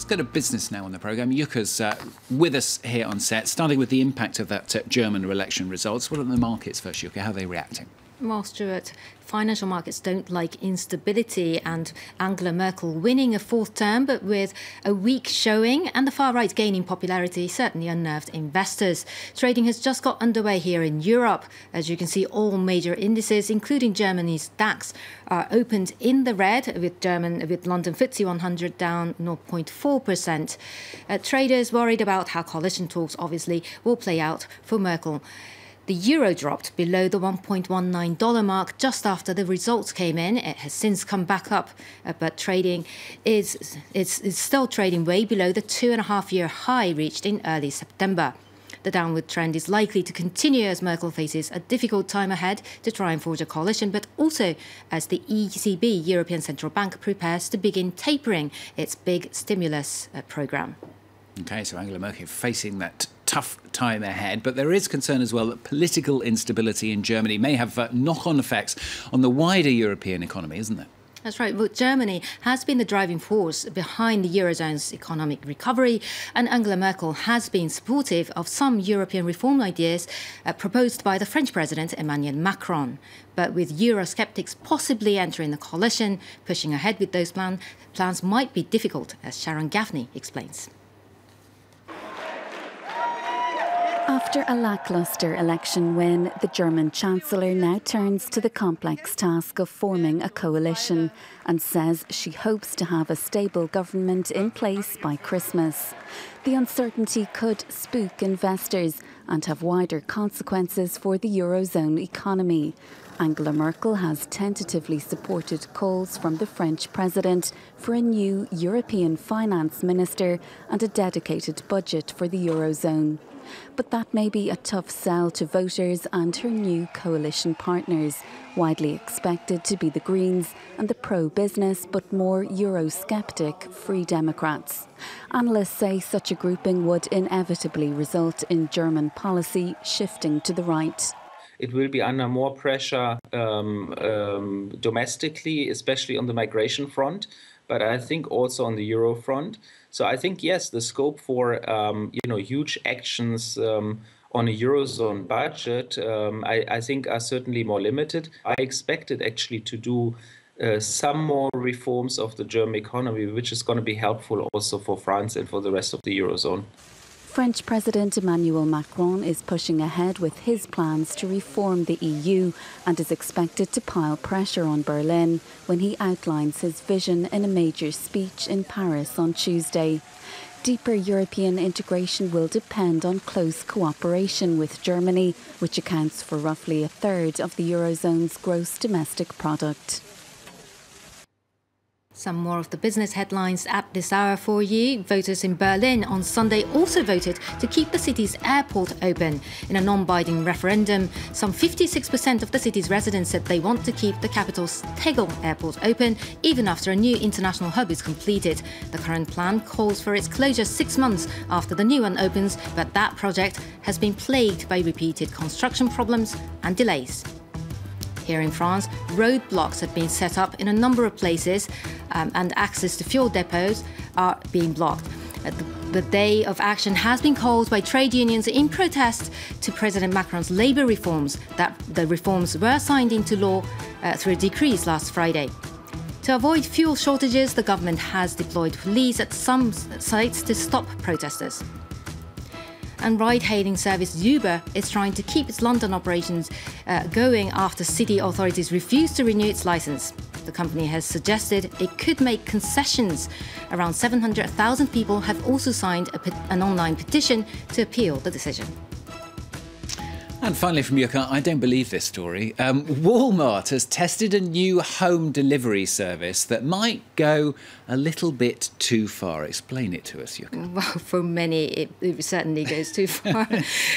Let's go to business now on the programme. Jukka's with us here on set, starting with the impact of that German election results. What are the markets first, Jukka? How are they reacting? Well, Stuart, financial markets don't like instability, and Angela Merkel winning a fourth term, but with a weak showing and the far right gaining popularity certainly unnerved investors. Trading has just got underway here in Europe. As you can see, all major indices, including Germany's DAX, are opened in the red, with London FTSE 100 down 0.4%. Traders worried about how coalition talks obviously will play out for Merkel. The euro dropped below the $1.19 mark just after the results came in. It has since come back up, but trading is still trading way below the 2.5-year high reached in early September. The downward trend is likely to continue as Merkel faces a difficult time ahead to try and forge a coalition, but also as the ECB, European Central Bank, prepares to begin tapering its big stimulus programme. OK, so Angela Merkel facing that tough time ahead, but there is concern as well that political instability in Germany may have knock-on effects on the wider European economy, isn't there? That's right. Well, Germany has been the driving force behind the Eurozone's economic recovery, and Angela Merkel has been supportive of some European reform ideas proposed by the French President Emmanuel Macron. But with Eurosceptics possibly entering the coalition, pushing ahead with those plans might be difficult, as Sharon Gaffney explains. After a lacklustre election win, the German chancellor now turns to the complex task of forming a coalition and says she hopes to have a stable government in place by Christmas. The uncertainty could spook investors and have wider consequences for the Eurozone economy. Angela Merkel has tentatively supported calls from the French president for a new European finance minister and a dedicated budget for the Eurozone. But that may be a tough sell to voters and her new coalition partners, widely expected to be the Greens and the pro-business but more Eurosceptic Free Democrats. Analysts say such a grouping would inevitably result in German policy shifting to the right. It will be under more pressure domestically, especially on the migration front, but I think also on the euro front. So I think, yes, the scope for huge actions on a eurozone budget, I think, are certainly more limited. I expected actually to do some more reforms of the German economy, which is going to be helpful also for France and for the rest of the eurozone. French President Emmanuel Macron is pushing ahead with his plans to reform the EU and is expected to pile pressure on Berlin when he outlines his vision in a major speech in Paris on Tuesday. Deeper European integration will depend on close cooperation with Germany, which accounts for roughly a third of the Eurozone's gross domestic product. Some more of the business headlines at this hour for you. Voters in Berlin on Sunday also voted to keep the city's airport open. In a non-binding referendum, some 56% of the city's residents said they want to keep the capital's Tegel airport open even after a new international hub is completed. The current plan calls for its closure 6 months after the new one opens, but that project has been plagued by repeated construction problems and delays. Here in France, roadblocks have been set up in a number of places and access to fuel depots are being blocked. The day of action has been called by trade unions in protest to President Macron's labour reforms. The reforms were signed into law through a decree last Friday. To avoid fuel shortages, the government has deployed police at some sites to stop protesters. And ride-hailing service Uber is trying to keep its London operations going after city authorities refuse to renew its licence. The company has suggested it could make concessions. Around 700,000 people have also signed an online petition to appeal the decision. And finally from Jukka, I don't believe this story. Walmart has tested a new home delivery service that might go a little bit too far. Explain it to us, Jukka. Well, for many, it certainly goes too far.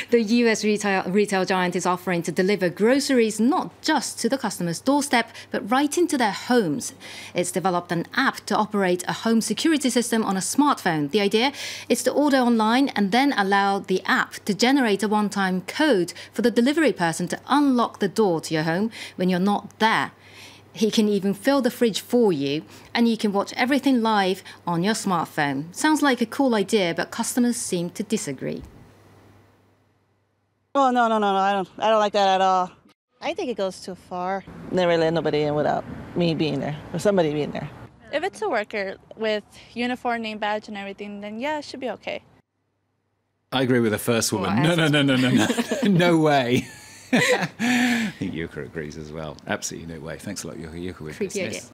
The US retail giant is offering to deliver groceries not just to the customer's doorstep, but right into their homes. It's developed an app to operate a home security system on a smartphone. The idea is to order online and then allow the app to generate a one-time code for the delivery person to unlock the door to your home when you're not there. He can even fill the fridge for you, and you can watch everything live on your smartphone. Sounds like a cool idea, but customers seem to disagree. Oh, no, I don't like that at all. I think it goes too far. Never let nobody in without me being there, or somebody being there. If it's a worker with uniform, name badge and everything, then yeah, it should be okay. I agree with the first woman. No. No way. I think Yuka agrees as well. Absolutely no way. Thanks a lot, Yuka. Yuka with Appreciate business. it.